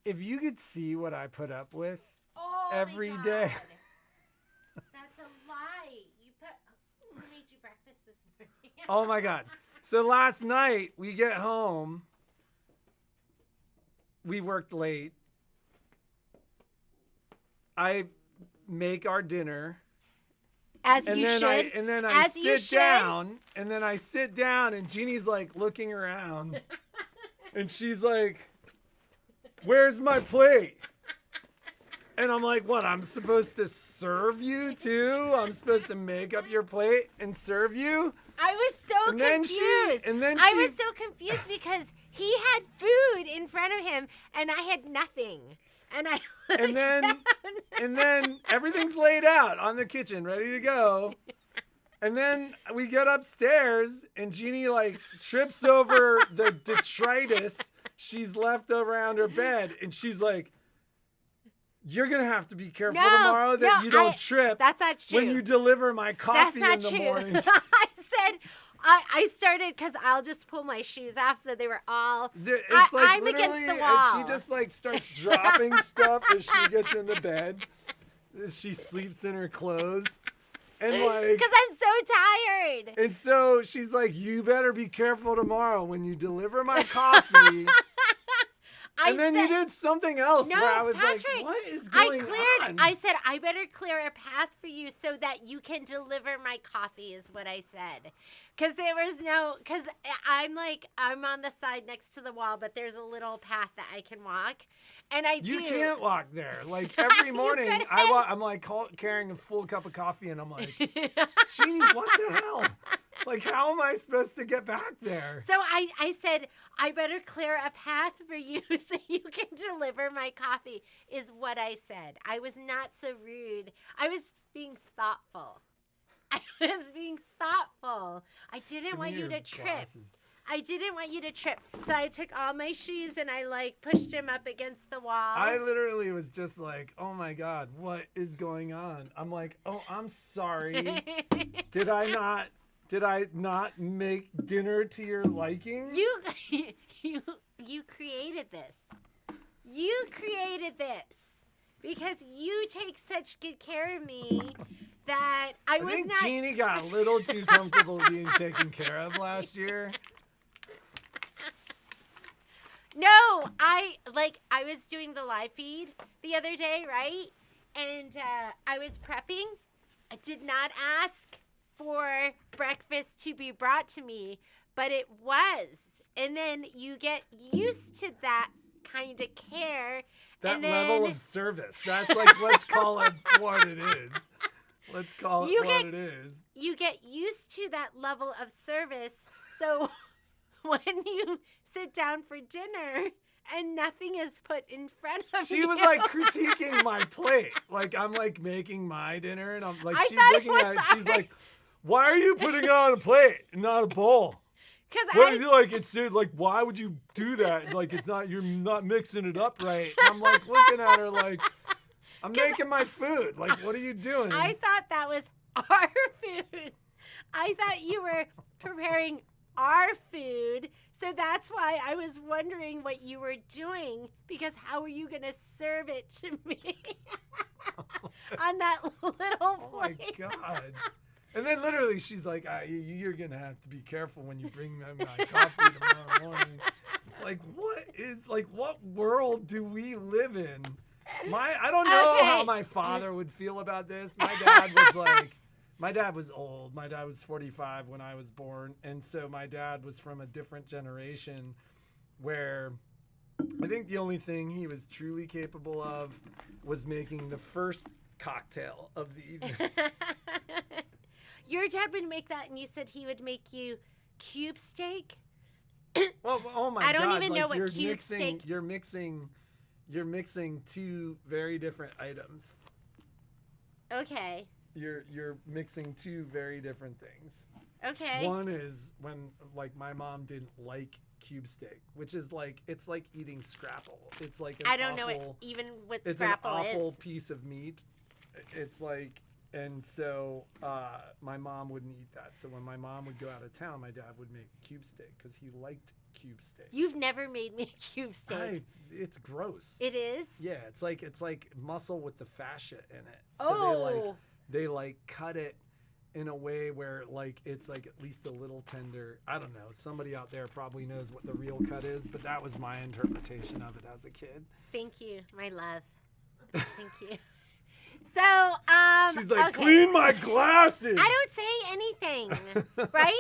If you could see what I put up with every every day. That's a lie. Who made you breakfast this morning? Oh my God. So last night we get home. We worked late. I make our dinner. As and you then should. And then I As you sit should. down. And then I sit down and Jeannie's like looking around. And she's like, "Where's my plate?" And I'm like, "What? I'm supposed to serve you too? I'm supposed to make up your plate and serve you?" I was so confused. I was so confused because he had food in front of him and I had nothing. And I looked down. And then everything's laid out on the kitchen, ready to go. And then we get upstairs and Jeannie like trips over the detritus she's left around her bed. And she's like, "You're going to have to be careful tomorrow that you don't trip. That's not true. When you deliver my coffee in the morning." I said, I started because I'll just pull my shoes off. So they were all, It's like I'm against the wall. And she just like starts dropping stuff as she gets into bed. She sleeps in her clothes. And like, because I'm so tired. And so she's like, "You better be careful tomorrow when you deliver my coffee." And then you did something else where I was Patrick, like, "What is going on?" I said, "I better clear a path for you so that you can deliver my coffee," is what I said. Because I'm on the side next to the wall, but there's a little path that I can walk. And You can't walk there. Like every morning, I'm like carrying a full cup of coffee, and I'm like, "Jeannie, what the hell? Like, how am I supposed to get back there?" So I said, "I better clear a path for you so you can deliver my coffee," is what I said. I was not so rude. I was being thoughtful. I didn't want you to trip. Glasses. I didn't want you to trip. So I took all my shoes and I like pushed them up against the wall. I literally was just like, "Oh my God, what is going on?" I'm like, "Oh, I'm sorry. Did I not make dinner to your liking?" You created this. You created this because you take such good care of me that I think Jeannie got a little too comfortable being taken care of last year. No, I was doing the live feed the other day, right? And I was prepping. I did not ask for breakfast to be brought to me, but it was. And then you get used to that kind of care. That level of service. That's like, let's call it what it is. Let's call it what it is. You get used to that level of service. So when you sit down for dinner and nothing is put in front of you. She was like critiquing my plate. Like I'm like making my dinner and I'm like, she's looking at it. She's like, "Why are you putting it on a plate and not a bowl?" What is it like? It's like, why would you do that? Like, it's not, you're not mixing it up right. And I'm like looking at her like, "I'm making my food. Like, what are you doing?" I thought that was our food. I thought you were preparing our food. So that's why I was wondering what you were doing, because how are you going to serve it to me on that little plate? Oh my God. And then literally she's like, "You're going to have to be careful when you bring me my coffee tomorrow morning." Like, what world do we live in? I don't know how my father would feel about this. My dad was old. My dad was 45 when I was born. And so my dad was from a different generation where I think the only thing he was truly capable of was making the first cocktail of the evening. Your dad would make that, and you said he would make you cube steak? Well, oh my God. I don't even know what cube steak. You're mixing two very different items. Okay. You're mixing two very different things. Okay. One is when like my mom didn't like cube steak, which is like, it's like eating scrapple. It's like I don't know what even what it's scrapple an awful is. piece of meat. It's like And so my mom wouldn't eat that. So when my mom would go out of town, my dad would make cube steak because he liked cube steak. You've never made me cube steak. It's gross. It is? Yeah, it's like muscle with the fascia in it. So they cut it in a way where it's at least a little tender. I don't know. Somebody out there probably knows what the real cut is, but that was my interpretation of it as a kid. Thank you, my love. Thank you. So, she's like, okay. Clean my glasses. I don't say anything, right?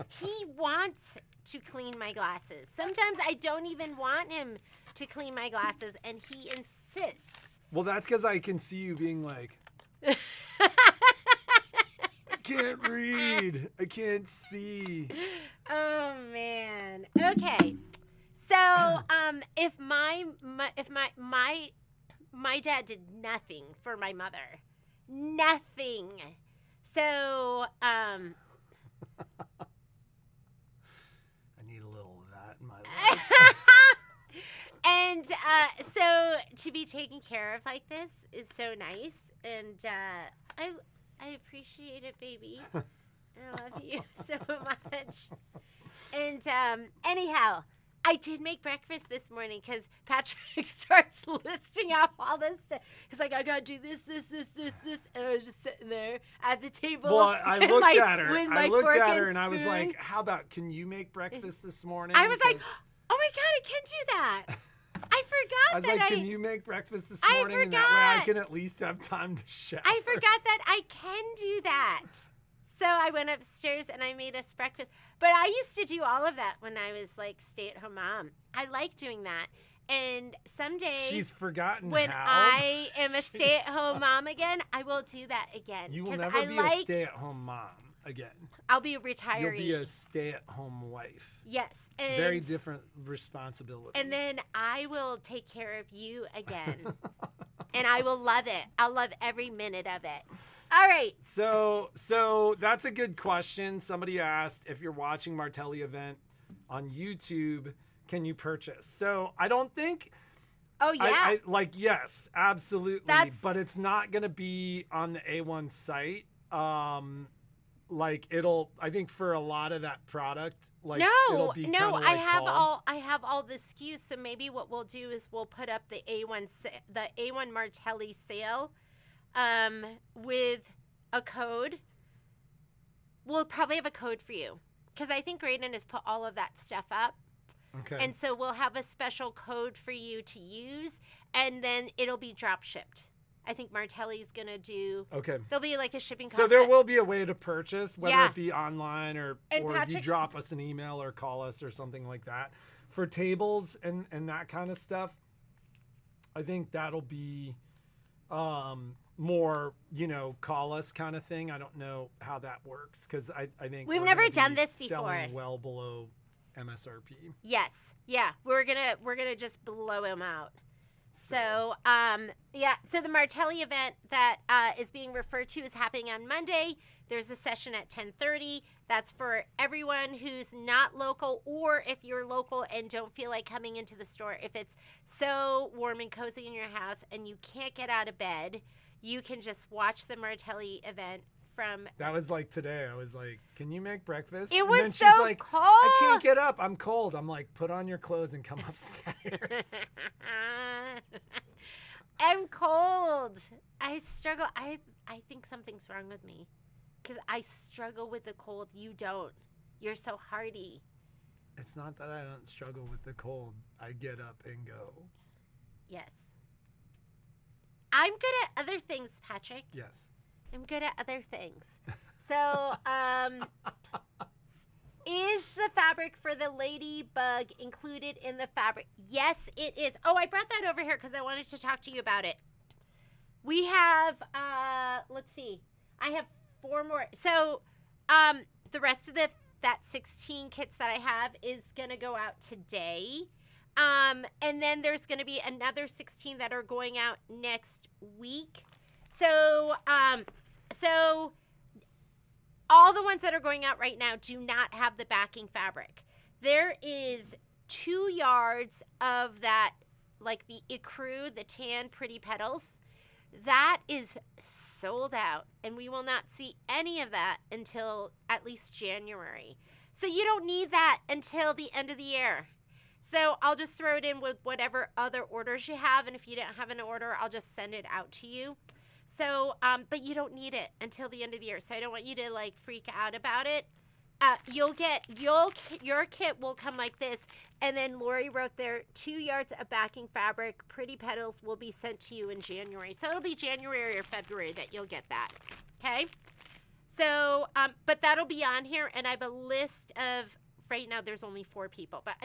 He wants to clean my glasses. Sometimes I don't even want him to clean my glasses, and he insists. Well, that's because I can see you being like, I can't read. I can't see. Oh, man. Okay. So, if my dad did nothing for my mother. Nothing. So, I need a little of that in my life. And so to be taken care of like this is so nice. And I appreciate it, baby. I love you so much. And anyhow, I did make breakfast this morning because Patrick starts listing off all this stuff. He's like, I got to do this. And I was just sitting there at the table. Well, I looked at her and I was like, how about, can you make breakfast this morning? I was like, oh my God, I can do that. I forgot I was that like, can you make breakfast this morning? And that way I can at least have time to shower. I forgot that I can do that. So I went upstairs and I made us breakfast. But I used to do all of that when I was stay-at-home mom. I like doing that. And someday, she's forgotten when how. I am a stay-at-home mom again, I will do that again. You will never be a stay-at-home mom again. I'll be a retiree. You'll be a stay-at-home wife. Yes. And very different responsibilities. And then I will take care of you again. And I will love it. I'll love every minute of it. All right. So that's a good question. Somebody asked, if you're watching Martelli event on YouTube, can you purchase? So I don't think. Oh yeah. Yes, absolutely. But it's not going to be on the A-1 site. I think for a lot of that product, it'll be I have all the SKUs. So maybe what we'll do is we'll put up the A1 Martelli sale. With a code. We'll probably have a code for you because I think Graydon has put all of that stuff up. Okay. And so we'll have a special code for you to use, and then it'll be drop shipped. I think Martelli's going to do. Okay. There'll be a shipping cost. So there will be a way to purchase, whether it be online or you drop us an email or call us or something like that. For tables and that kind of stuff, I think that'll be more, call us kind of thing. I don't know how that works because I think we've never done this before. Selling well below MSRP. Yes. Yeah. We're gonna just blow them out. So so the Martelli event that is being referred to is happening on Monday. There's a session at 10:30. That's for everyone who's not local, or if you're local and don't feel like coming into the store. If it's so warm and cozy in your house and you can't get out of bed, you can just watch the Martelli event from. That was like today. I was like, "Can you make breakfast?" It was and then so she's like, cold. I can't get up. I'm cold. I'm like, put on your clothes and come upstairs. I'm cold. I struggle. I think something's wrong with me because I struggle with the cold. You don't. You're so hardy. It's not that I don't struggle with the cold. I get up and go. Yes. I'm good at other things, Patrick. Yes. I'm good at other things. So, is the fabric for the ladybug included in the fabric? Yes, it is. Oh, I brought that over here because I wanted to talk to you about it. We have, let's see. I have 4 more. So, the rest of that 16 kits that I have is going to go out today. And then there's going to be another 16 that are going out next week. So all the ones that are going out right now do not have the backing fabric. There is 2 yards of that, like the ecru, the tan pretty petals. That is sold out, and we will not see any of that until at least January. So you don't need that until the end of the year. So I'll just throw it in with whatever other orders you have, and if you didn't have an order, I'll just send it out to you. So, but you don't need it until the end of the year. So I don't want you to like freak out about it. Your kit will come like this, and then Lori wrote there 2 yards of backing fabric. Pretty petals will be sent to you in January. So it'll be January or February that you'll get that. Okay. So, but that'll be on here, and I have a list of. Right now, there's only 4 people, but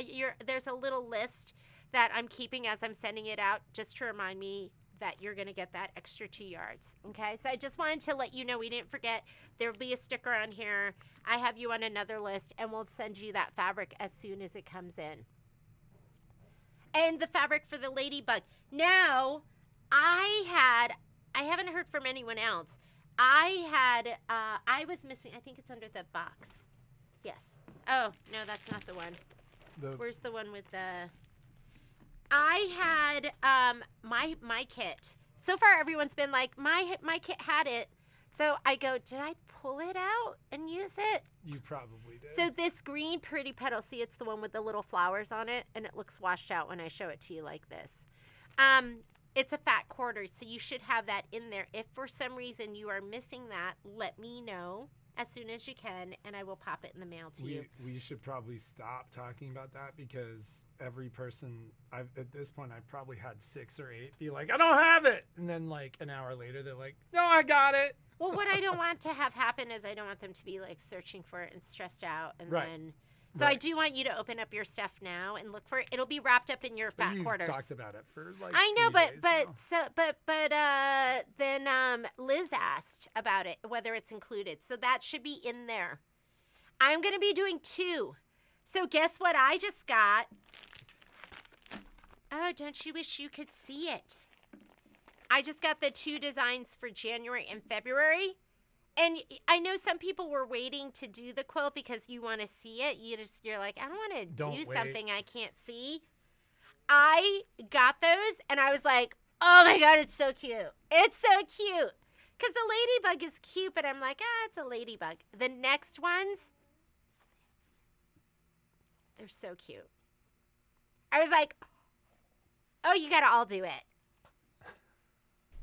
there's a little list that I'm keeping as I'm sending it out, just to remind me that you're going to get that extra 2 yards. Okay, so I just wanted to let you know we didn't forget. There will be a sticker on here. I have you on another list, and we'll send you that fabric as soon as it comes in. And the fabric for the ladybug. Now, I haven't heard from anyone else. I was missing, I think it's under the box. Yes. Oh, no, that's not the one. Where's the one with the... I had my kit. So far, everyone's been like, my kit had it. So I go, did I pull it out and use it? You probably did. So this green pretty petal, see, it's the one with the little flowers on it, and it looks washed out when I show it to you like this. It's a fat quarter, so you should have that in there. If for some reason you are missing that, let me know as soon as you can, and I will pop it in the mail to you. We should probably stop talking about that, because every person, at this point, I've probably had 6 or 8 be like, I don't have it. And then like an hour later, they're like, no, I got it. Well, what I don't want to have happen is I don't want them to be like searching for it and stressed out. And then, so I do want you to open up your stuff now and look for it. It'll be wrapped up in your fat quarters. You've talked about it for like I know, 3 days then Liz asked about it, whether it's included. So that should be in there. I'm going to be doing 2. So guess what I just got? Oh, don't you wish you could see it? I just got the 2 designs for January and February. And I know some people were waiting to do the quilt because you want to see it. You're like, I don't want to do something I can't see. I got those, and I was like, oh my God, it's so cute. It's so cute. Because the ladybug is cute, but I'm like, it's a ladybug. The next ones, they're so cute. I was like, oh, you got to all do it.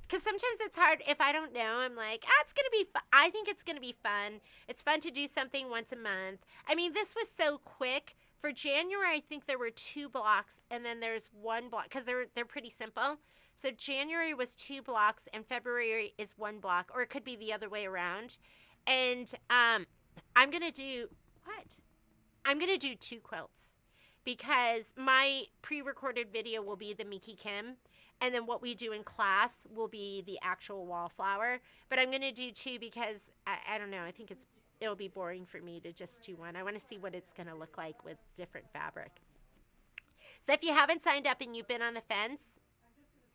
Because sometimes it's hard if I don't know. I'm like, it's going to be fun. I think it's going to be fun. It's fun to do something once a month. I mean, this was so quick. For January, I think there were 2 blocks, and then there's 1 block, because they're pretty simple. So January was 2 blocks, and February is 1 block, or it could be the other way around. And I'm going to do, I'm going to do 2 quilts, because my pre-recorded video will be the Miki Kim. And then what we do in class will be the actual wallflower. But I'm going to do 2 because, I don't know, I think it'll be boring for me to just do 1. I want to see what it's going to look like with different fabric. So if you haven't signed up and you've been on the fence,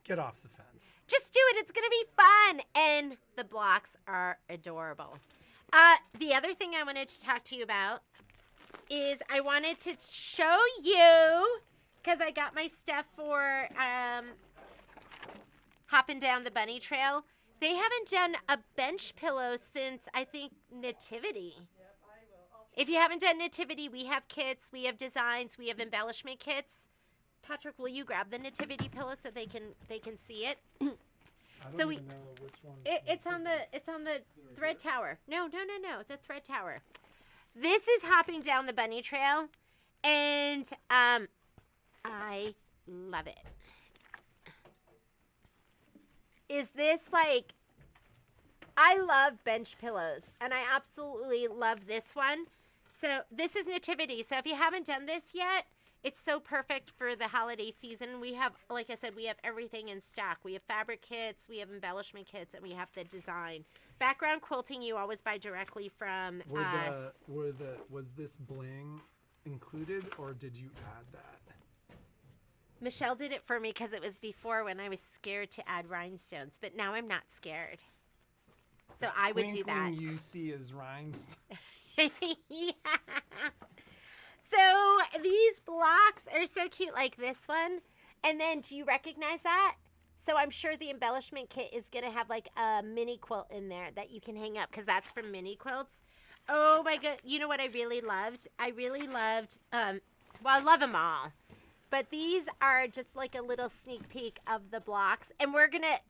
get off the fence. Just do it. It's going to be fun. And the blocks are adorable. The other thing I wanted to talk to you about is I wanted to show you, because I got my stuff for... hopping down the bunny trail. They haven't done a bench pillow since, I think, Nativity. If you haven't done Nativity, we have kits, we have designs, we have embellishment kits. Patrick, will you grab the Nativity pillow so they can see it? I don't even know which one. It's on the thread tower. No, the thread tower. This is hopping down the bunny trail, and I love it. Is this like, I love bench pillows, and I absolutely love this one. So this is Nativity. So if you haven't done this yet, it's so perfect for the holiday season. We have, like I said, we have everything in stock. We have fabric kits, we have embellishment kits, and we have the design. Background quilting you always buy directly from. Was this bling included, or did you add that? Michelle did it for me because it was before when I was scared to add rhinestones, but now I'm not scared. So I would do that. You see as rhinestones. Yeah. So these blocks are so cute, like this one. And then do you recognize that? So I'm sure the embellishment kit is going to have like a mini quilt in there that you can hang up because that's from Mini Quilts. Oh my god, you know what I really loved? I really loved well, I love them all. But these are just like a little sneak peek of the blocks. And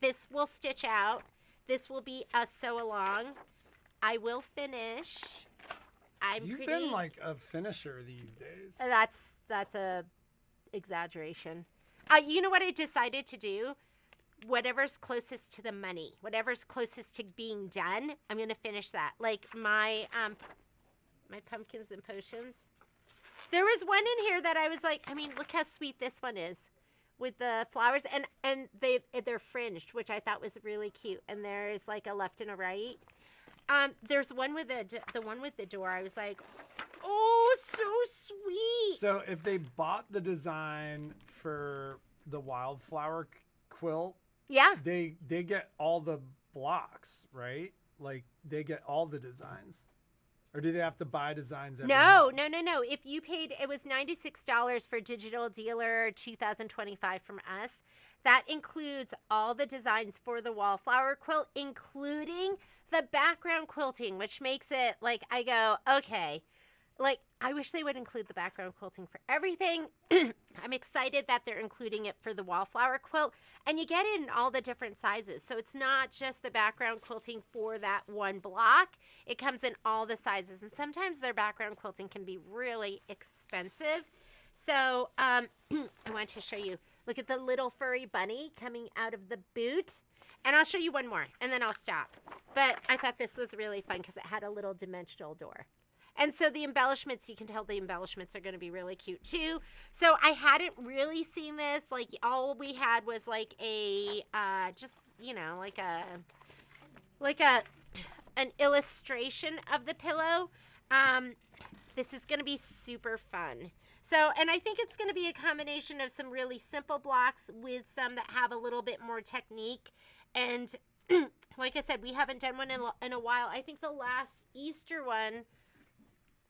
this will stitch out. This will be a sew along. I will finish. You've been like a finisher these days. That's a exaggeration. You know what I decided to do? Whatever's closest to the money, whatever's closest to being done, I'm gonna finish that. Like my pumpkins and potions. There was one in here that I was like, I mean, look how sweet this one is, with the flowers and they're fringed, which I thought was really cute. And there is like a left and a right. There's one with the one with the door. I was like, oh, so sweet. So if they bought the design for the wildflower quilt, yeah, they get all the blocks, right? Like they get all the designs, or do they have to buy designs? Every month? No. If you paid, it was $96 for Digital Dealer 2025 from us. That includes all the designs for the wallflower quilt, including the background quilting, which makes it like I go, okay. Like, I wish they would include the background quilting for everything. I'm excited that they're including it for the wallflower quilt. And you get it in all the different sizes. So it's not just the background quilting for that one block. It comes in all the sizes. And sometimes their background quilting can be really expensive. So I want to show you. Look at the little furry bunny coming out of the boot. And I'll show you one more, and then I'll stop. But I thought this was really fun because it had a little dimensional door. And so the embellishments, you can tell the embellishments are going to be really cute too. So I hadn't really seen this. Like all we had was like a, just, you know, like an illustration of the pillow. This is going to be super fun. So, and I think it's going to be a combination of some really simple blocks with some that have a little bit more technique. And like I said, we haven't done one in a while. I think the last Easter one,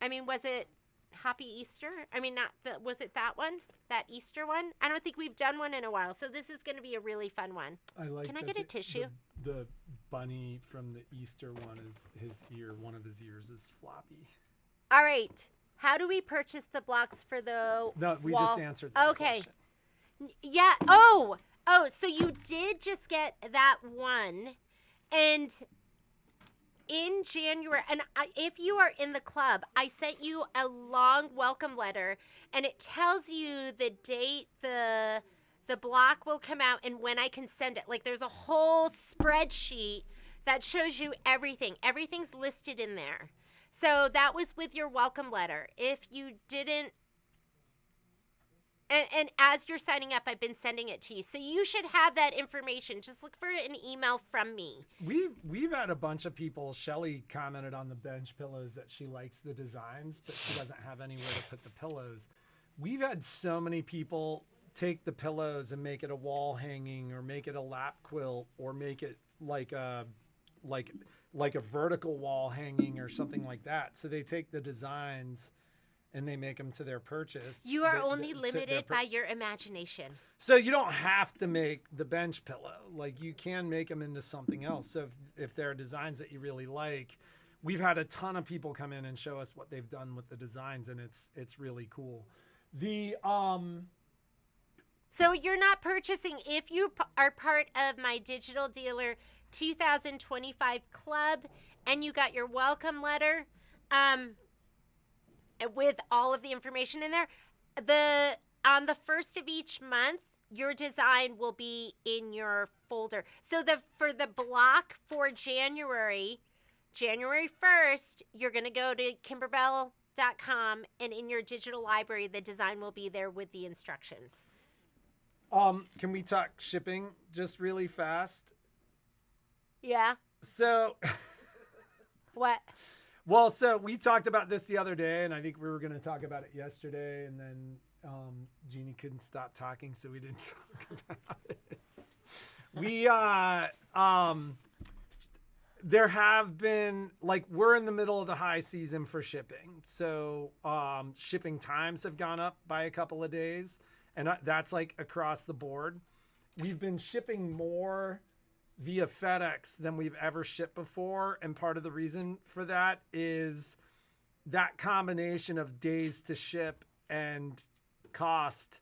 I mean, was it Happy Easter? I mean, was it that one? That Easter one? I don't think we've done one in a while. So this is going to be a really fun one. I like. Can I get a tissue? The bunny from the Easter one is one of his ears is floppy. All right. How do we purchase the blocks for the No, we wall? just answered that question. Yeah. Oh, so you did just get that one. And in January, and if you are in the club, I sent you a long welcome letter, and it tells you the date the block will come out and when I can send it. Like there's a whole spreadsheet that shows you everything. Everything's listed in there. So that was with your welcome letter. If you didn't, and as you're signing up, I've been sending it to you. So you should have that information. Just look for an email from me. We've had a bunch of people. Shelly commented on the bench pillows that she likes the designs, but she doesn't have anywhere to put the pillows. We've had so many people take the pillows and make it a wall hanging, or make it a lap quilt, or make it like a vertical wall hanging or something like that. So they take the designs and they make them to their purchase. You are only limited by your imagination. So you don't have to make the bench pillow. Like you can make them into something else. So if there are designs that you really like, we've had a ton of people come in and show us what they've done with the designs, and it's really cool. So you're not purchasing, if you are part of my Digital Dealer 2025 club and you got your welcome letter with all of the information in there, on the first of each month, your design will be in your folder. So for the block for January 1st, you're going to go to kimberbell.com, and in your digital library, the design will be there with the instructions. Can we talk shipping just really fast? Yeah. So What? Well, so we talked about this the other day, and I think we were going to talk about it yesterday, and then Jeannie couldn't stop talking, so we didn't talk about it. There have been, like, we're in the middle of the high season for shipping. So shipping times have gone up by a couple of days, and that's like across the board. we've been shipping more via FedEx than we've ever shipped before. And part of the reason for that is that combination of days to ship and cost.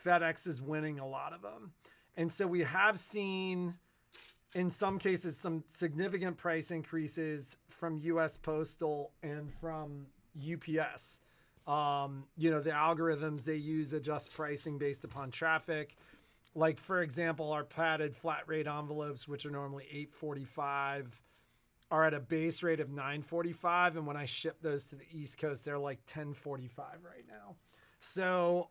FedEx is winning a lot of them. And so we have seen, in some cases, some significant price increases from US Postal and from UPS. The algorithms they use adjust pricing based upon traffic. Like, for example, our padded flat rate envelopes, which are normally $8.45, are at a base rate of $9.45. And when I ship those to the East Coast, they're like $10.45 right now. So,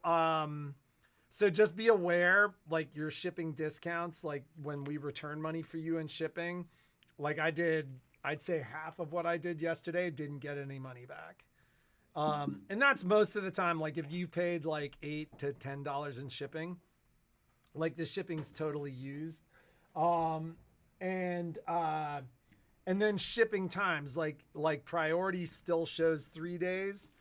so just be aware, like your shipping discounts, like when we return money for you in shipping, like I'd say half of what I did yesterday, didn't get any money back. And that's most of the time. Like if you paid like $8 to $10 in shipping, like the shipping's totally used. And then shipping times, like priority still shows 3 days.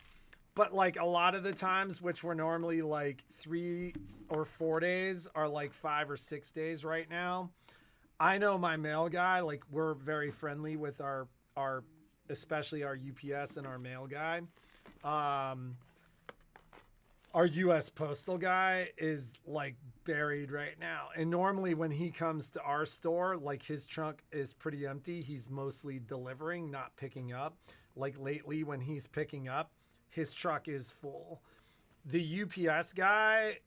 But like a lot of the times, which were normally like 3 or 4 days, are like 5 or 6 days right now. I know my mail guy, like we're very friendly with our especially our UPS and our mail guy. Our US Postal guy is like buried right now. And normally when he comes to our store, like his trunk is pretty empty. He's mostly delivering, not picking up. Like lately when he's picking up, his truck is full. The UPS guy,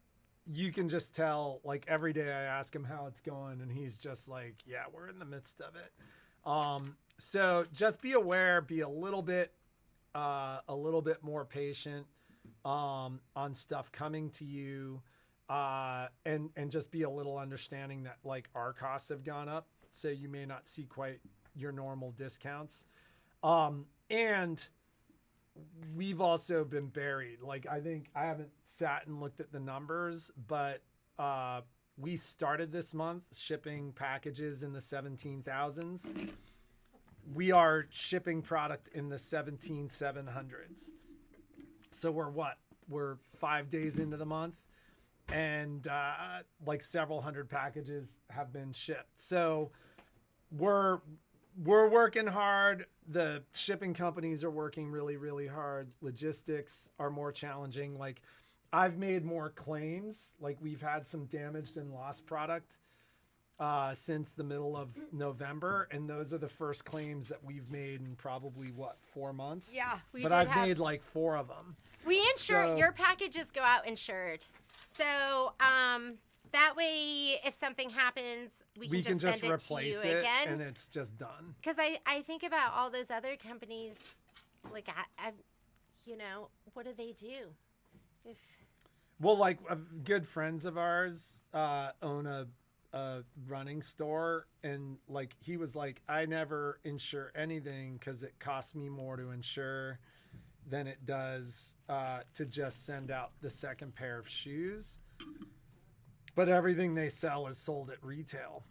you can just tell, like every day I ask him how it's going and he's just like, yeah, we're in the midst of it. So just be aware, be a little bit more patient on stuff coming to you, and just be a little understanding that like our costs have gone up, so you may not see quite your normal discounts. And we've also been buried. Like I think I haven't sat and looked at the numbers, but we started this month shipping packages in the 17,000s. We are shipping product in the 17,700s. So we're 5 days into the month, and like several hundred packages have been shipped. So we're working hard. The shipping companies are working really, really hard. Logistics are more challenging. Like I've made more claims. Like we've had some damaged and lost product since the middle of November, and those are the first claims that we've made in probably 4 months. Yeah, but I've made like 4 of them. We insure your packages go out insured, so that way if something happens, we can just send replace it to you again, and it's just done. Because I think about all those other companies, like I what do they do? Well, like good friends of ours own a running store, and like he was like, I never insure anything because it costs me more to insure than it does to just send out the second pair of shoes. But everything they sell is sold at retail,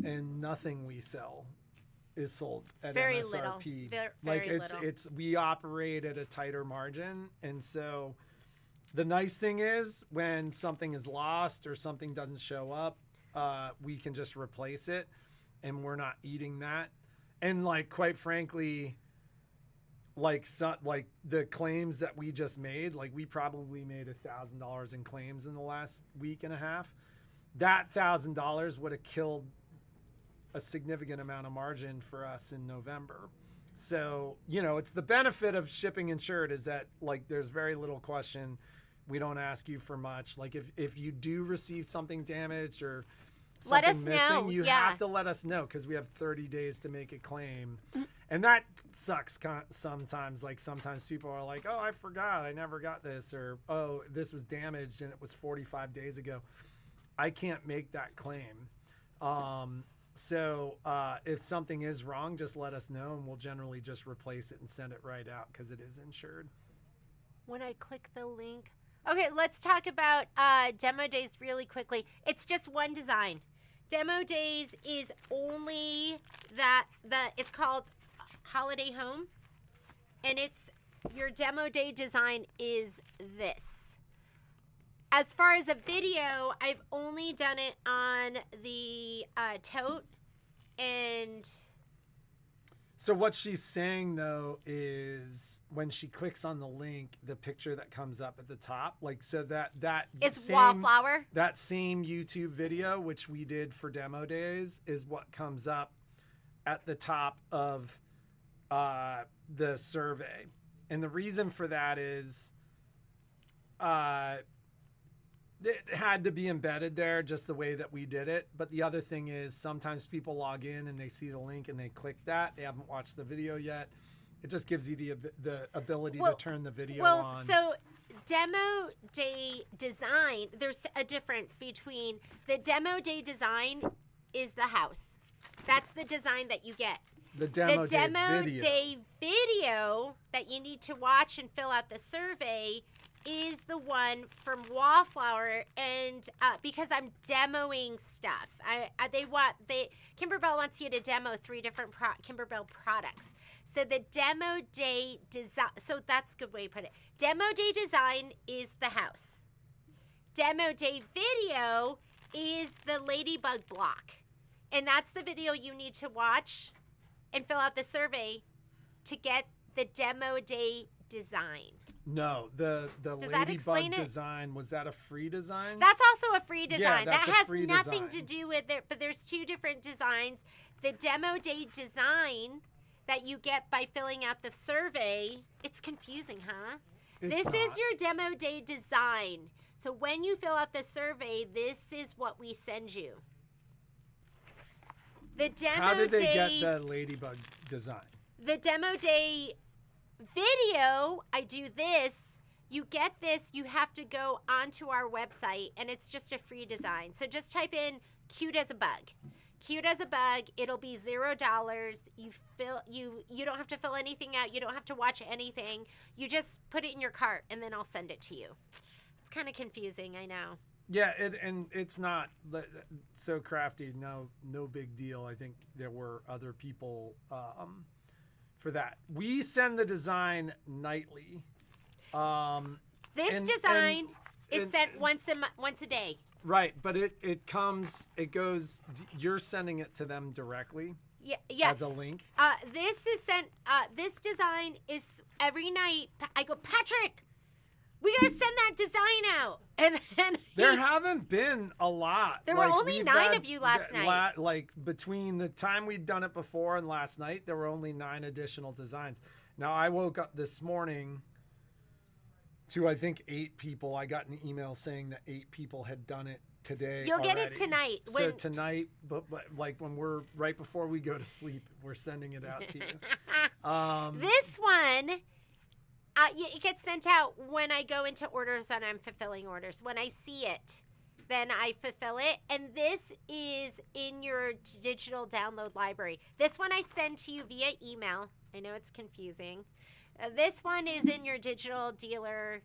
and nothing we sell is sold at MSRP. Very little. It's we operate at a tighter margin, and so the nice thing is when something is lost or something doesn't show up, we can just replace it, and we're not eating that. And like quite frankly, like the claims that we just made, like we probably made $1,000 in claims in the last week and a half. That $1,000 would have killed a significant amount of margin for us in November. So, it's the benefit of shipping insured is that like there's very little question. We don't ask you for much. Like if you do receive something damaged or something missing, you have to let us know, because we have 30 days to make a claim. And that sucks sometimes. Like sometimes people are like, oh, I forgot, I never got this, or oh, this was damaged and it was 45 days ago. I can't make that claim. So if something is wrong, just let us know, and we'll generally just replace it and send it right out because it is insured. When I click the link, okay, let's talk about demo days really quickly. It's just one design. Demo days is only it's called Holiday Home, and your demo day design is this. As far as a video, I've only done it on the tote, and So what she's saying though is when she clicks on the link, the picture that comes up at the top, like so that it's same, wallflower. that same YouTube video which we did for demo days is what comes up at the top of the survey. And the reason for that is it had to be embedded there just the way that we did it. But the other thing is sometimes people log in and they see the link and they click that. They haven't watched the video yet. It just gives you the ability to turn the video on. So demo day design, there's a difference between the demo day design is the house. That's the design that you get. The demo day video that you need to watch and fill out the survey is the one from Wallflower, and because I'm demoing stuff, Kimberbell wants you to demo 3 different Kimberbell products. So the demo day design, so that's a good way to put it. Demo day design is the house. Demo day video is the ladybug block, and that's the video you need to watch and fill out the survey to get the demo day design. No, the ladybug design, was that a free design? That's also a free design. Yeah, that's that has free nothing design. to do with it, but there's 2 different designs. The demo day design that you get by filling out the survey, it's confusing, huh? This is your demo day design. So when you fill out the survey, this is what we send you. The demo How did they get the ladybug design? The demo day video, I do this. You get this, you have to go onto our website, and it's just a free design. So just type in cute as a bug. Cute as a bug, it'll be $0. You don't have to fill anything out. You don't have to watch anything. You just put it in your cart, and then I'll send it to you. It's kind of confusing, I know. Yeah, and it's not so crafty. No big deal. I think there were other people for that. We send the design nightly. This design is sent once a day. Right, but it goes. You're sending it to them directly. Yeah. As a link. This is sent. This design is every night. I go, Patrick, we gotta send that design out, and then there haven't been a lot. There were only 9 of you last night. Like between the time we'd done it before and last night, there were only 9 additional designs. Now I woke up this morning to I think 8 people. I got an email saying that 8 people had done it today. You'll already. get it tonight. So tonight, but like when we're right before we go to sleep, we're sending it out to you. This one. It gets sent out when I go into orders and I'm fulfilling orders. When I see it, then I fulfill it. And this is in your digital download library. This one I send to you via email. I know it's confusing. This one is in your digital dealer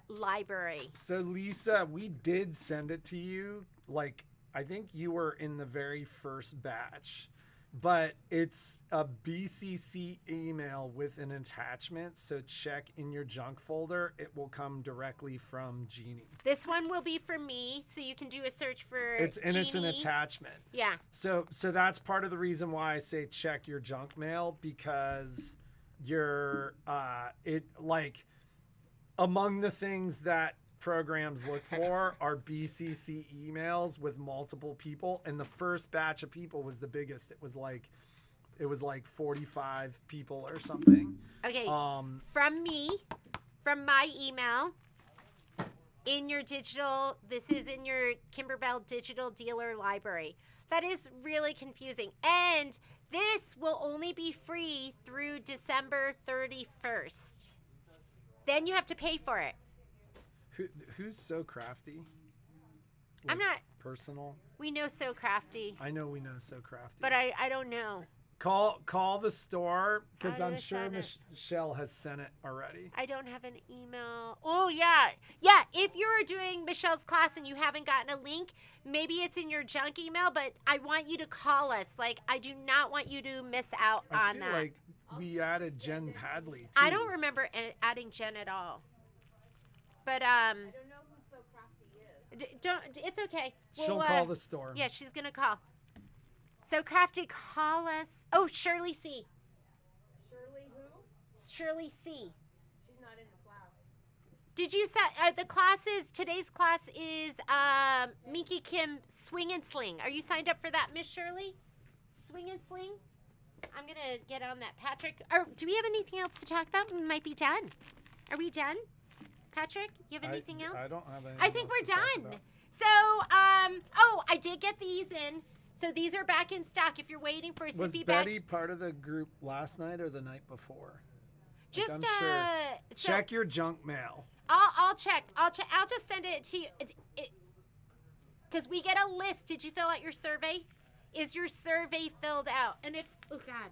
library. So Lisa, we did send it to you. Like, I think you were in the very first batch. But it's a BCC email with an attachment, so check in your junk folder. It will come directly from Jeannie. This one will be for me, so you can do a search for It's an attachment. Yeah. So that's part of the reason why I say check your junk mail, because you're among the things that programs look for are BCC emails with multiple people, and the first batch of people was the biggest. It was like 45 people or something. Okay. From me, from my email, in your digital, this is in your Kimberbell digital dealer library. That is really confusing, and this will only be free through December 31st. Then you have to pay for it. Who's so crafty? I'm not. Personal. We know So Crafty. I know we know So Crafty. But I don't know. Call the store, because I'm just sure sent it. Michelle has sent it already. I don't have an email. Oh, yeah. Yeah, if you're doing Michelle's class and you haven't gotten a link, maybe it's in your junk email, but I want you to call us. Like, I do not want you to miss out I on feel that. like we added Jen Padley, too. I don't remember adding Jen at all. But, I don't know who So Crafty Don't. It's okay. She'll call the store. Yeah, she's gonna call. So Crafty, call us. Oh, Shirley C. Shirley who? Shirley C. She's not in the class. Did you set the classes? Today's class is Minky Kim Swing and Sling. Are you signed up for that, Miss Shirley? Swing and Sling. I'm gonna get on that, Patrick. Or do we have anything else to talk about? We might be done. Are we done, Patrick? You have anything else? I don't have anything. I think else we're to talk done. about. So, oh, I did get these in. So these are back in stock. If you're waiting for a Was zippy Betty bag, part of the group last night or the night before? just I'm sure. so Check your junk mail. I'll check. I'll just send it to you. Because we get a list. Did you fill out your survey? Is your survey filled out? And if, oh God,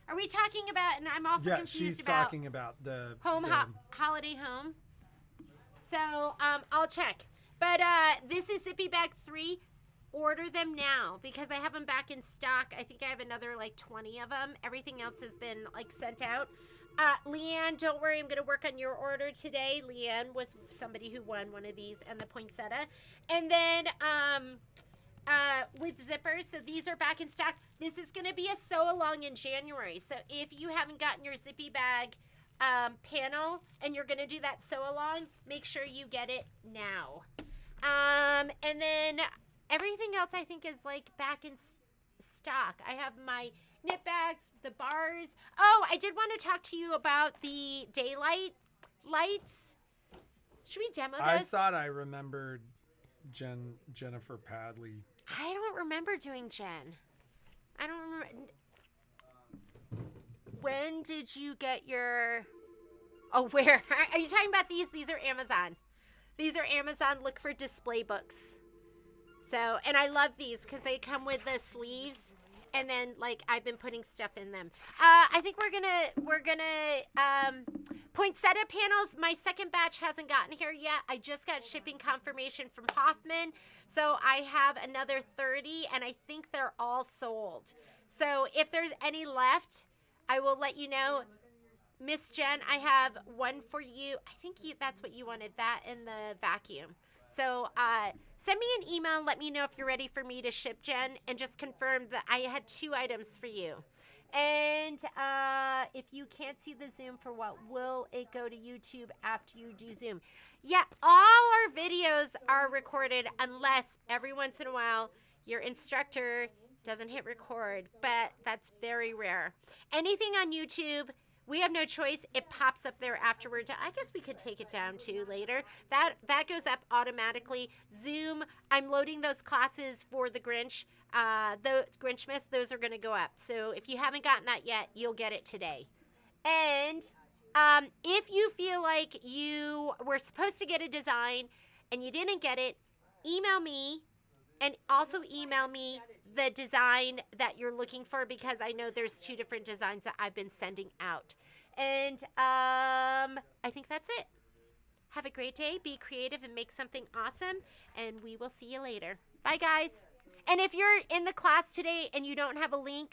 are we talking about? And I'm also Yeah, confused she's about talking about the home holiday home. So I'll check. But this is Zippy Bag 3. Order them now because I have them back in stock. I think I have another like 20 of them. Everything else has been like sent out. Leanne, don't worry. I'm going to work on your order today. Leanne was somebody who won one of these and the poinsettia. And then with zippers, so these are back in stock. This is going to be a sew along in January. So if you haven't gotten your Zippy Bag panel and you're going to do that sew along, make sure you get it now. And then everything else I think is like back in stock. I have my knit bags, the bars. Oh, I did want to talk to you about the daylight lights. Should we demo those? I thought I remembered Jennifer Padley. I don't remember doing Jen. I don't remember. When did you get your... Oh, where? Are you talking about these? These are Amazon. These are Amazon. Look for display books. So, and I love these because they come with the sleeves, and then like I've been putting stuff in them. I think we're gonna poinsettia panels. My second batch hasn't gotten here yet. I just got shipping confirmation from Hoffman, so I have another 30, and I think they're all sold. So if there's any left, I will let you know. Miss Jen, I have one for you. I think that's what you wanted, that and the vacuum. So send me an email and let me know if you're ready for me to ship, Jen, and just confirm that I had 2 items for you. And if you can't see the Zoom for what, will it go to YouTube after you do Zoom? Yeah, all our videos are recorded unless every once in a while your instructor doesn't hit record, but that's very rare. Anything on YouTube, we have no choice. It pops up there afterwards. I guess we could take it down too later. That goes up automatically. Zoom, I'm loading those classes for the Grinch. The Grinchmas, those are going to go up. So if you haven't gotten that yet, you'll get it today. And if you feel like you were supposed to get a design and you didn't get it, email me and also email me the design that you're looking for because I know there's 2 different designs that I've been sending out. And I think that's it. Have a great day. Be creative and make something awesome. And we will see you later. Bye, guys. And if you're in the class today and you don't have a link,